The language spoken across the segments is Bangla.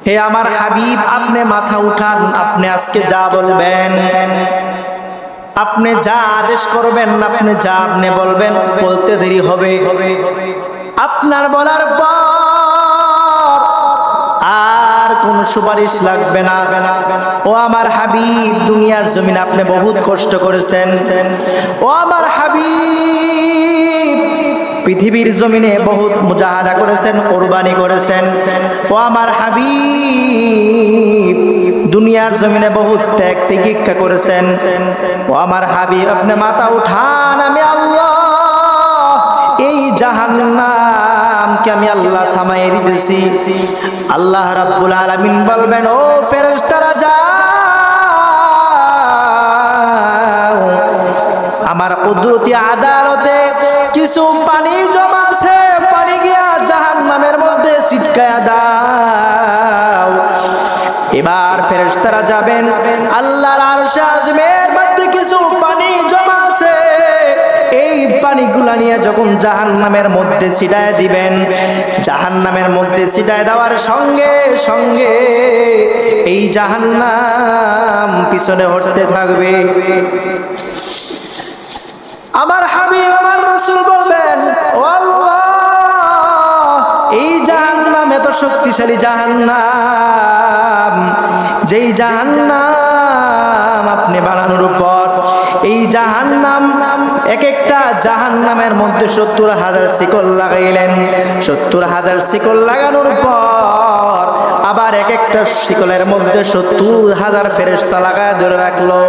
হে আমার হাবিব, আপনি মাথা উঠান, আপনি আজকে যা বলবেন, আপনি যা আদেশ করবেন, আপনি যা আপনি বলবেন, বলতে দেরি হবে। আপনার বলার পর আর কোন সুপারিশ লাগবে না। ও আমার হাবিব, দুনিয়ার জমিনে আপনি বহুত কষ্ট করেছেন। ও আমার হাবিব, পৃথিবীর জমিনে বহুত মুজাহাদা করেছেন, কুরবানি করেছেন। ও আমার হাবিব, দুনিয়ার জমিনে বহুত ত্যাগ তিতিক্ষা করেছেন। ও আমার হাবিব, আপনি মাথা উঠান, আমি আল্লাহ এই জাহান্নামকে আমি আল্লাহ থামাই দিতেছি। আল্লাহ রাব্বুল আলামিন বলবেন, ও ফেরেশতারা যাও, আমার কুদরতি আদালতে কিছু পানি জমা আছে, পানি গিয়া জাহান্নামের মধ্যে ছিটকায়া দাও। এবার ফেরেশতারা যাবেন, আল্লাহর আরশে আযমের মধ্যে কিছু পানি জমা আছে, এই পানিগুলা নিয়ে যখন জাহান্নামের মধ্যে ছিটায় দিবেন, জাহান্নামের মধ্যে ছিটায় দেওয়ার সঙ্গে সঙ্গে এই জাহান্নাম পিছনে হটতে থাকবে। আমার হাবিব, আমার রাসূল বলবেন, ও আল্লাহ, এই জাহান্নাম এত শক্তিশালী জাহান্নাম, যেই জাহান্নাম আপনি বানানোর পর এই জাহান্নাম এক একটা জাহান্নামের মধ্যে ৭০,০০০ শিকল লাগাইলেন। ৭০,০০০ শিকল লাগানোর পর আবার এক একটা শিকলের মধ্যে ৭০,০০০ ফেরেশতা লাগায় ধরে রাখলো।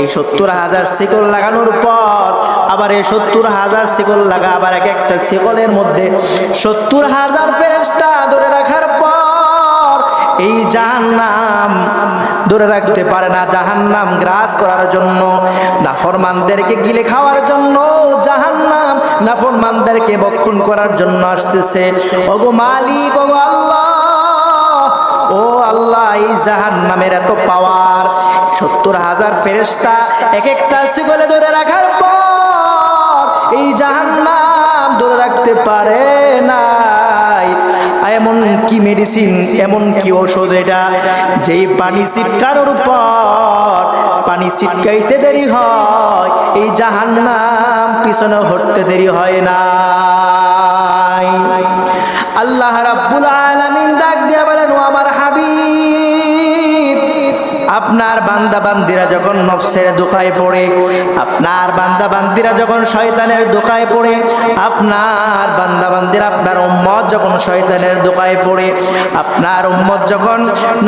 এই ৭০,০০০ শিকল লাগানোর পর আবার এই ৭০,০০০ শিকল লাগা আবার এক একটা শিকলের মধ্যে ৭০,০০০ ফেরেশতা ধরে রাখার পর এই জাহান্নাম ধরে রাখতে পারে না। জাহান্নাম গ্রাস করার জন্য, নাফরমানদেরকে গিলে খাওয়ার জন্য জাহান্নাম নাফরমানদেরকে ভক্ষণ করার জন্য আসতেছে। ওগো মালিক, ওগো আল্লাহ, ও আল্লাহ, এই জাহান্নামের এত পাওয়ার, ৭০,০০০ ফেরেশতা এক একটা শিকলে ধরে রাখার পর এই জাহান্নাম ধরে রাখতে পারে না। এমন কি মেডিসিন, এমন কি ওষুধ এটা, যেই পানি ছিটকানোর পর পানি ছিটকাইতে দেরি হয়, এই জাহান্নাম পিছনে হটতে দেরি হয় না। আল্লাহ রাব্বুল আলামিন ডাক দিয়ে বলেন, ও আমার হাবিব, আপনার বান্দা বান্দিরা যখন নফসের দোকায় পড়ে, আপনার বান্দা বান্দিরা যখন শয়তানের দোকায় পড়ে, আপনার বান্দা বান্দিরা, আপনার উম্মত যখন শয়তানের দোকায় পড়ে, আপনার উম্মত যখন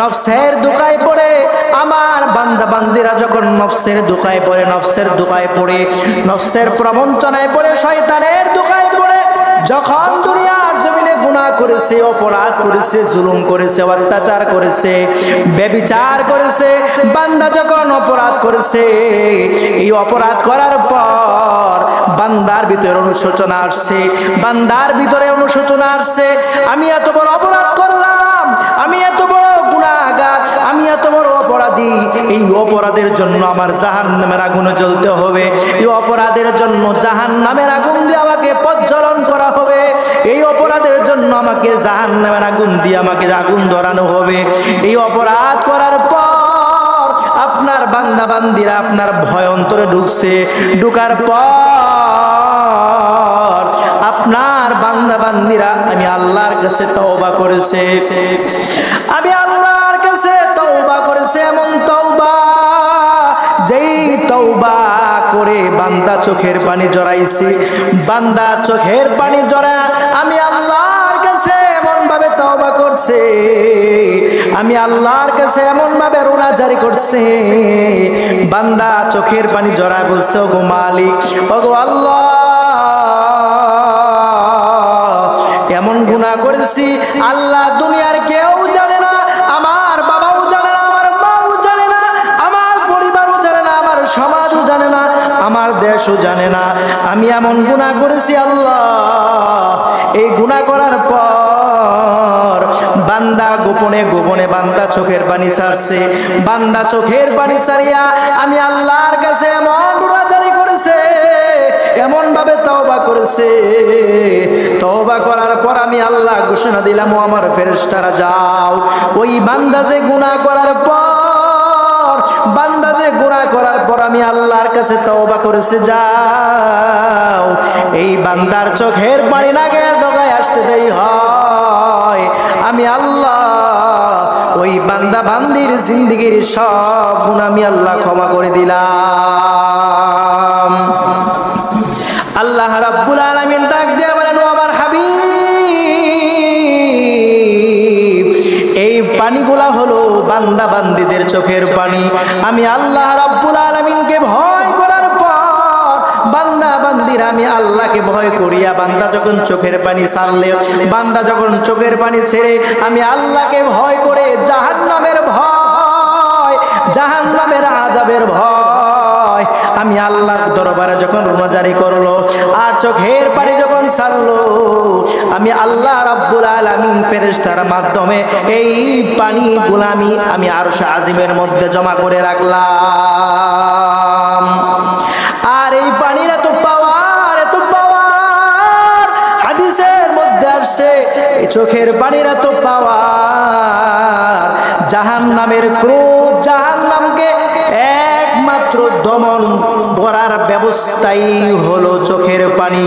নফসের দোকায় পড়ে, আমার বান্দা বান্দিরা যখন নফসের দোকায় পড়ে, নফসের দোকায় পড়ে, নফসের প্রবঞ্চনায় পড়ে, শয়তানের দোকায় পড়ে, যখন দুনিয়ার জমিনে গুনাহ করেছে, অপরাধ করেছে, জুলুম করেছে, অত্যাচার করেছে, ব্যভিচার করেছে, বান্দা যখন অপরাধ করেছে, এই অপরাধ করার পর বান্দার ভিতরে অনুশোচনা আসছে, বান্দার ভিতরে অনুশোচনা আসছে, আমি এত বড় অপরাধ করলাম, আমি এত বড় গুনাহগার, আমি এত বড় অপরাধী, এই অপরাধের জন্য আমার জাহান্নামের আগুনে জ্বলতে হবে, এই অপরাধের জন্য জাহান্নামের আগুন দিয়ে আমাকে প্রজ্বলন করা হবে, এই অপরাধের জন্য আমাকে জাহান্নামের আগুন দিয়ে আমাকে আগুন ধরানো হবে। এই অপরাধ করার পর আপনার বান্দা বান্দিরা আপনার ভয় অন্তরে ঢুকছে, ঢুকার পর আপনার বান্দা বান্দিরা আমি আল্লাহর কাছে তওবা করেছে, আমি আল্লাহর কাছে তওবা করেছে, এমন তওবা যেই তওবা করে বান্দা চোখের পানি জড়াইছে, বান্দা চোখের পানি জড়া আমি আল্লাহর কাছে এমন ভাবে তওবা করছে, আমি আল্লাহর কাছে এমন ভাবে রোনা জারি করছে, বান্দা চোখের পানি জড়ায় বলছে, ওগো মালিক, ওগো আল্লাহ, এমন গুনাহ করেছি আল্লাহ দুনিয়ার কেউ জানে না, আমার বাবাও জানে না, আমার মাও জানে না, আমার পরিবারও জানে না, আমার সমাজও জানে না, আমার দেশও জানে না, আমি এমন গুনাহ করেছি আল্লাহ। এই গুনাহ করার পর বান্দা গোপনে গোপনে বান্দা চোখের পানি ছাড়ছে, বান্দা চোখের পানি ছাড়িয়া আমি আল্লাহর কাছে এমন রোনা জারি করেছে, এমন ভাবে তওবা করেছে, তওবা করার পর আমি আল্লাহ ঘোষণা দিলাম, ও আমার ফেরেশতারা যাও, ওই বান্দা যে গুনাহ করার পর, বান্দা যে গুনাহ করার পর আমি আল্লাহর কাছে তওবা করেছে, যাও এই বান্দার চোখের পানি নাকের ডগায় আসতে দেরি হয়, আমি আল্লাহ ওই বান্দা বান্দির জিন্দেগীর সব গুনাহ আমি আল্লাহ ক্ষমা করে দিলাম। আল্লাহ রাব্বুল আলামিন ডাক দিয়ে বলেন, ও আমার হাবিব, এই পানিগুলা হলো বান্দা বান্দিদের চোখের পানি। আমি আল্লাহ রাব্বুল আলামিনকে ভয় করার পর বান্দা বান্দিরা আমি আল্লাহকে ভয় করিয়া বান্দা যখন চোখের পানি ছাড়লে, বান্দা যখন চোখের পানি ছেড়ে আমি আল্লাহকে ভয় করে জাহান্নামের ভয়, জাহান্নামের আযাবের ভয় আমি আল্লাহর দরবারে যখন রোনাজারি করলো আর চোখের পানি যখন ছাড়লো, আমি আল্লাহ রাব্বুল আলামিন ফেরেশতার মাধ্যমে এই পানিগুলো আমি আরশ আজিমের মধ্যে জমা করে রাখলাম। আর এই পানির এত পাওয়ার, এত পাওয়ার, হাদিসের মধ্যে আসছে এই চোখের পানির এত পাওয়ার, জাহান্নামের ক্রোধ, জাহান্নামকে একমাত্র দমন করার ব্যবস্থাই হলো চোখের পানি।